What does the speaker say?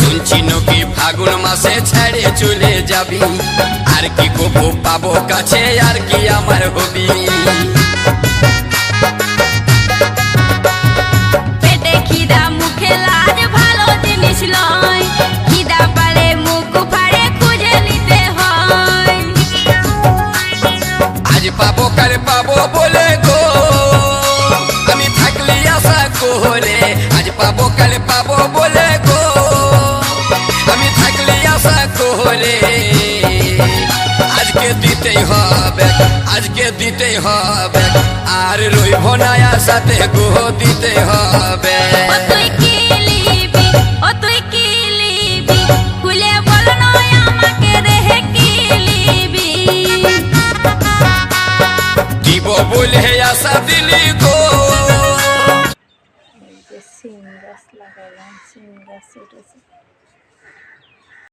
শুনছি নাকি ফাগুন মাসে ছেড়ে চলে যাবি, আর কি কবু পাবো কাছে, আর কি আমার হবি। পেটে খিদা মুখে লাজ ভালো জিনিস লয়, খিদা পালে মুখ ফাড়ে খুঁজে নিতে হয়। আজ পাবো কাল পাবো বলে গো আমি থাকলি আশা করে, আজ পাবো কাল পাবো বলে গো আমি থাকলি আশা করে। আজকে দিতেই হবে, আজকে দিতেই হবে, আর রইব না আশাতে গো দিতে হবে। ও তুই কি লিবি, ও তুই কি লিবি, খুলে বল নয় আমাকে রেহে কি লিবি। দিব বলে আশা দিলি গো। এই যে সিম গাছ লাগাইলাম, সিম গাছ উঠেছে।